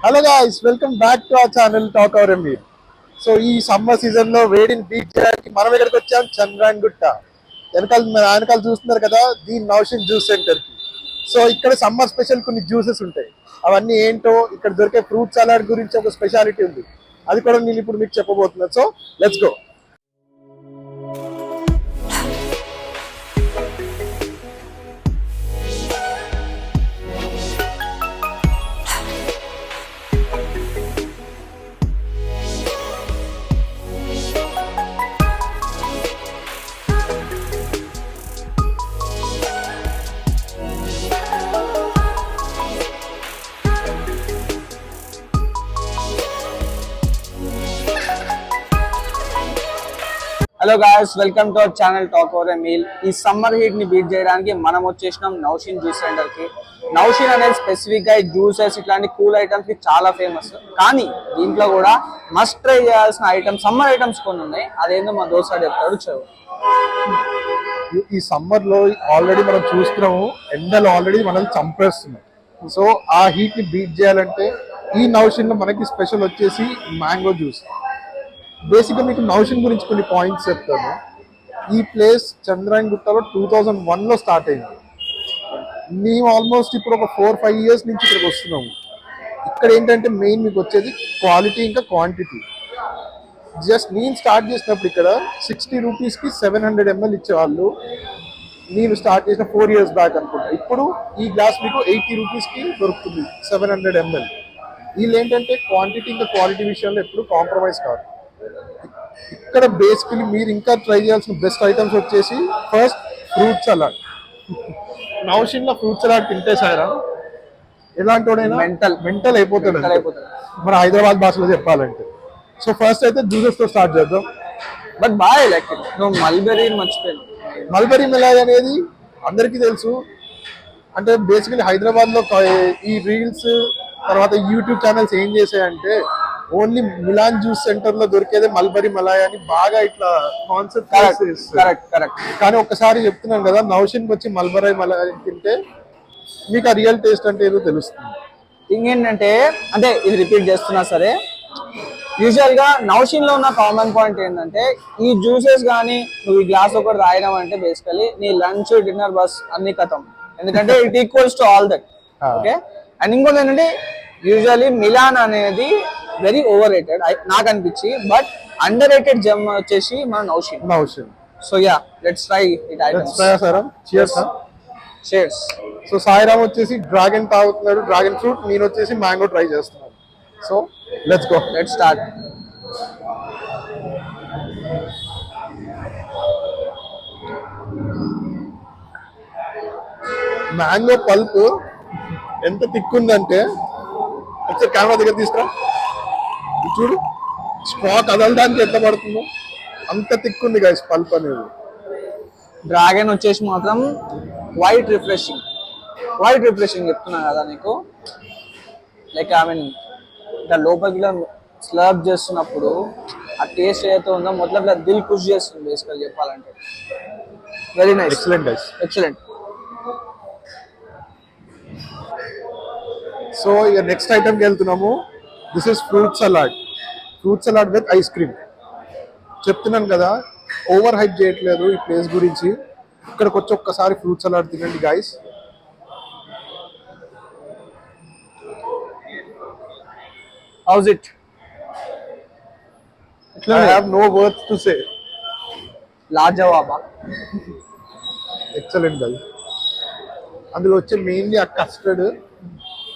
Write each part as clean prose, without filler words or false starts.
Hello guys, welcome back to our channel talk our MB. So ఈ summer season లో వేడిని beat చేయడానికి మనం ఎక్కడికి వచ్చాం? చంద్రాయన్ గుట్ట వెనకాల చూస్తున్నారు కదా, ది నౌషిన్ జ్యూస్ సెంటర్ కి. సో ఇక్కడ సమ్మర్ స్పెషల్ కొన్ని జ్యూసెస్ ఉంటాయి. అవన్నీ ఏంటో, ఇక్కడ దొరికే ఫ్రూట్ సలాడ్ గురించి ఒక స్పెషాలిటీ ఉంది, అది కూడా నేను ఇప్పుడు మీకు చెప్పబోతున్నాను. So let's go. Hello guys, welcome to our channel talk over a meal. ఈ సమ్మర్ హీట్ ని బీట్ చేయడానికి మనం వచ్చేసినాం నౌషిన్ జ్యూస్ సెంటర్ కి. నౌషిన్ అనేది స్పెసిఫిక్ గా జ్యూసెస్ ఇట్లాంటి కూల్ ఐటమ్స్ కి చాలా ఫేమస్. కానీ దీంట్లో కూడా మస్ట్ ట్రై చేయాల్సిన ఐటమ్స్, సమ్మర్ ఐటమ్స్ కొన్ని ఉన్నాయి. అదేందో మా దోస్తు చెప్తాడు. చదువు. ఈ సమ్మర్ లో ఆల్రెడీ మనం చూస్తున్నాము, ఎండలు ఆల్రెడీ మనల్ని చంపేస్తున్నాయి. సో ఆ హీట్ ని బీట్ చేయాలంటే ఈ నౌషిన్ లో మనకి స్పెషల్ వచ్చేసి మ్యాంగో జ్యూస్. బేసిక్గా మీకు నౌషిన్ గురించి కొన్ని పాయింట్స్ చెప్తాను. ఈ ప్లేస్ చంద్రాయన్ గుట్టలో 2001లో స్టార్ట్ అయింది. మేము ఆల్మోస్ట్ ఇప్పుడు ఒక 4-5 ఇయర్స్ నుంచి ఇక్కడికి వస్తున్నాము. ఇక్కడ ఏంటంటే మెయిన్ మీకు వచ్చేది క్వాలిటీ ఇంకా క్వాంటిటీ. జస్ట్ నేను స్టార్ట్ చేసినప్పుడు ఇక్కడ 60 రూపీస్కి 700 ml ఇచ్చేవాళ్ళు. నేను స్టార్ట్ చేసిన 4 years బ్యాక్ అనుకుంటా. ఇప్పుడు ఈ గ్లాస్ మీకు 80 రూపీస్కి దొరుకుతుంది, 700 ml. వీళ్ళు ఏంటంటే క్వాంటిటీ ఇంకా క్వాలిటీ విషయంలో ఎప్పుడు కాంప్రమైజ్ కాదు. ఇక్కడ బేసికలీ మీరు ఇంకా ట్రై చేయాల్సిన బెస్ట్ ఐటమ్స్ వచ్చేసి ఫస్ట్ ఫ్రూట్ సలాడ్. నౌషిన్ లో ఫ్రూట్ సలాడ్ తింటే సారా ఎలాంటి వాడైనా మెంటల్ అయిపోతాడు మన హైదరాబాద్ భాషలో చెప్పాలంటే. సో ఫస్ట్ అయితే జ్యూసెస్ తో స్టార్ట్ చేద్దాం. బట్ బాగా నువ్వు మల్బెరీ మర్చిపోయాను. మల్బెరీ మిలాయ్ అనేది అందరికీ తెలుసు. అంటే బేసికలీ హైదరాబాద్ లో ఈ రీల్స్ తర్వాత యూట్యూబ్ ఛానల్స్ ఏం చేసాయంటే ఓన్లీ మిలాన్ జ్యూస్ సెంటర్ లో దొరికేదే మల్బరీ మలాయ్ అని బాగా ఇట్లా కాన్సెప్ట్. కానీ ఒక్కసారి చెప్తున్నాను కదా, నౌషిన్ వచ్చి మల్బరీ మలాయ్ తింటే మీకు ఆ రియల్ టేస్ట్ అంటే ఏదో తెలుస్తుంది. ఇంకేంటంటే, అంటే ఇది రిపీట్ చేస్తున్నా సరే, యూజువల్ గా నౌషిన్ లో ఉన్న కామన్ పాయింట్ ఏంటంటే, ఈ జ్యూసెస్ కానీ నువ్వు ఈ గ్లాస్ ఒకటి రాయడం అంటే బేసికలీ నీ లంచ్ డిన్నర్ బస్ అన్ని కథం. ఎందుకంటే it equals to all that. Okay. And ఇంకోటి ఏంటంటే, యూజువల్లీ మిలాన్ అనేది వెరీ ఓవర్ రేటెడ్ నాకు అనిపించి, బట్ అండర్ రేటెడ్ జెమ్ వచ్చేసి మన Naushin. So yeah, let's try it items. cheers. So Sairam వచ్చేసి డ్రాగన్ తాగుతున్నాడు, డ్రాగన్ ఫ్రూట్. నేను వచ్చేసి మ్యాంగో ట్రై చేస్తున్నాను. So let's go, let's start. Mango pulp ఎంత థిక్ ఉందంటే, ఒకసారి కెమెరా దగ్గర తీసుకురా, చూడు స్ట్రా కదలడానికి ఎట్లా పడుతుందో అంత థిక్ ఉంది గైస్ పల్ప్ అనేది. డ్రాగన్ వచ్చేసి మాత్రం వైట్ రిఫ్రెషింగ్ చెప్తున్నా కదా నీకు. లైక్ ఐ మీన్ ఇంకా లోపలికి స్లర్ప్ చేస్తున్నప్పుడు ఆ టేస్ట్ ఏదైతే ఉందో మొత్తం ఇట్లా దిల్ పుష్ చేస్తుంది బేసికల్ చెప్పాలంటే. Very nice, excellent guys, excellent. So ఇక నెక్స్ట్ ఐటమ్కి వెళ్తున్నాము. This is fruit salad with ice cream. చెప్తున్నాను కదా, ఓవర్ హైప్ చేయట్లేదు ఈ ప్లేస్ గురించి. ఇక్కడికి వచ్చి ఒక్కసారి ఫ్రూట్ సలాడ్ తినండి guys. How's it? I have no words to say. లాజవాబా, ఎక్సలెంట్ గైస్. అందులో వచ్చే మెయిన్లీ ఆ కస్టర్డ్,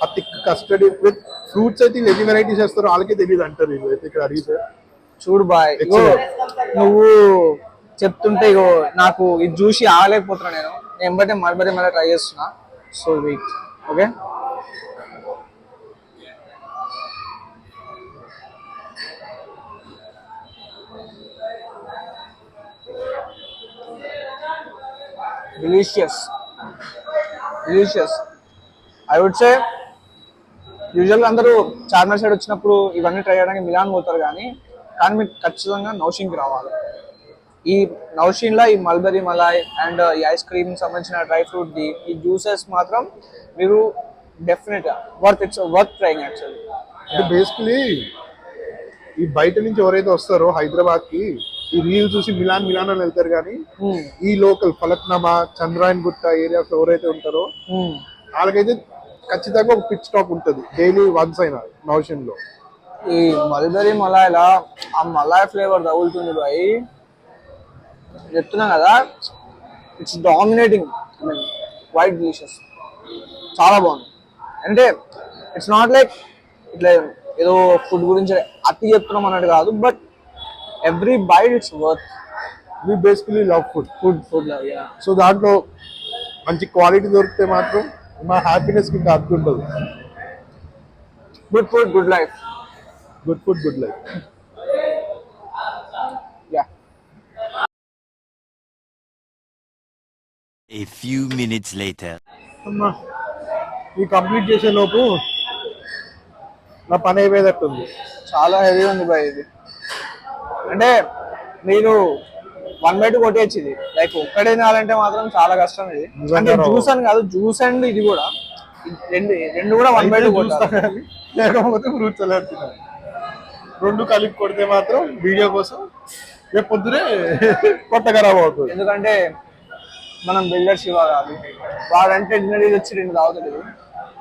ఆ థిక్ కస్టర్డ్ విత్ ఫ్రూట్స్. అయితే ఎన్ని వెరైటీస్ వేస్తారో వాళ్ళకే తెలియదు అంటారు వీళ్ళు అయితే ఇక్కడ అడిగితే. చూడు బాయ్, నువ్వు చెప్తుంటే ఇగో నాకు ఇది చూసి ఆగలేకపోతున్నా. నేను ఎంబటే మల్బరీ మళ్ళీ ట్రై చేస్తున్నా. So wait. Okay, delicious. I would say యూజువల్గా అందరూ చార్మినార్ సైడ్ వచ్చినప్పుడు ఇవన్నీ ట్రై చేయడానికి మిలాన్ పోతారు, కానీ మీకు ఖచ్చితంగా నౌషిన్కి రావాలి. ఈ నౌషిన్లో ఈ మల్బరీ మలాయ్ అండ్ ఈ ఐస్ క్రీమ్ సంబంధించిన డ్రై ఫ్రూట్ ఈ జ్యూసెస్ మాత్రం మీరు డెఫినెట్గా వర్త్ ట్రైయింగ్ యాక్చువల్లీ. అంటే బేసికలీ ఈ బయట నుంచి ఎవరైతే వస్తారో హైదరాబాద్ కి ఈ రీల్ చూసి మిలాన్ అని వెళ్తారు కానీ ఈ లోకల్ ఫలక్నామా చంద్రాయన్ గుట్ట ఏరియాస్ ఎవరైతే ఉంటారో వాళ్ళకైతే ఖచ్చితంగా ఒక పిచ్ స్టాప్ ఉంటుంది డైలీ వన్స్ అయినా నౌషన్ లో. ఈ మల్బెరీ మలాయ్లా ఆ మలాయ్ ఫ్లేవర్ తగులుతుంది బాయ్, చెప్తున్నా కదా. ఇట్స్ డామినేటింగ్, వైట్ డిషెస్ చాలా బాగుంది. అంటే ఇట్స్ నాట్ లైక్ ఇట్లా ఏదో ఫుడ్ గురించి అతి చెప్తున్నాం అన్నట్టు కాదు, but every bite it's worth. We basically love food love. Yeah. So దాంట్లో మంచి క్వాలిటీ దొరికితే మాత్రం మా హ్యాపీనెస్ కి అర్థం ఉంటుంది. Good food good life. Good food good life. Yeah. A few minutes later. అమ్మా ఈ కంప్లీట్ చేసే లోపు నా పని అయిపోయేటట్టుంది. చాలా హెవీ ఉంది బాయ్ ఇది. అంటే మీరు 1/2 కొట్టేచ్చు ఇది. లైక్ ఒక్కడే తినాలంటే మాత్రం చాలా కష్టం ఇది. అంటే జ్యూస్ అని కాదు, జ్యూస్ అండ్ ఇది కూడా రెండు కూడా 1/2 కొట్టాలి. లేకపోతే ఫ్రూట్స్ ఎలా తినాలి. రెండు కలిపి కొడితే మాత్రం వీడియో కోసం రేపు పొద్దునే కొత్త ఖరాబ్ అవుతుంది. ఎందుకంటే మనం బిల్డర్ శివ కాదు, వాడంటే డిన్నర్ ఇది వచ్చి 2 తాగుతాడు.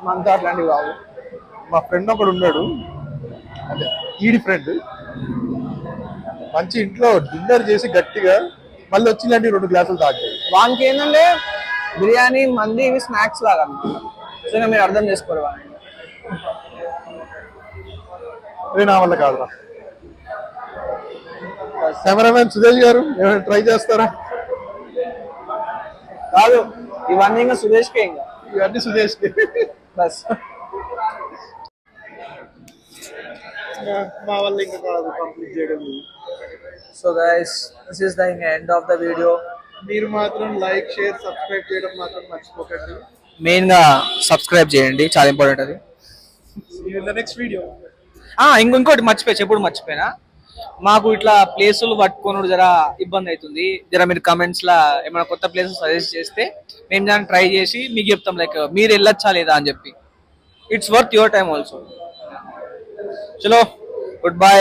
మనతో అట్లాంటివి కావు. మా ఫ్రెండ్ ఒకడు ఉన్నాడు, అంటే ఈడి ఫ్రెండ్, మంచి ఇంట్లో డిన్నర్ చేసి గట్టిగా మళ్ళీ వచ్చి ఇలాంటి 2 గ్లాసులు తాగాడు. వానికి ఏంటంటే బిర్యానీ మంది ఇవి స్నాక్స్ లాగా సో మీరు అర్థం చేసుకోరు. నా వల్ల కాదురా. కెమెరామెన్ సురేష్ గారు ఏమైనా ట్రై చేస్తారా? కాదు, ఇవన్నీ ఇంకా సురేష్కే, ఇంకా ఇవన్నీ సురేష్కి బస్. మా వల్ల ఇంకా కాదు కంప్లీట్ చేయడం. So guys, this is the end of the video. మీరు మాత్రం లైక్ షేర్ సబ్స్క్రైబ్ చేయడం మాత్రం మర్చిపోకండి. మెయిన్ గా సబ్స్క్రైబ్ చేయండి, చాలా ఇంపార్టెంట్ అది. Next video. ఇంకోటి మర్చిపోయినా, మాకు ఇట్లా ప్లేసులు పట్టుకొని జర ఇబ్బంది అవుతుంది. జర మీరు కమెంట్స్ లా ఏమైనా కొత్త ప్లేసెస్ సజెస్ట్ చేస్తే మేము దాన్ని ట్రై చేసి మీకు చెప్తాం, లైక్ మీరు వెళ్ళొచ్చా లేదా అని చెప్పి. It's worth your time also. చలో, గుడ్ బై.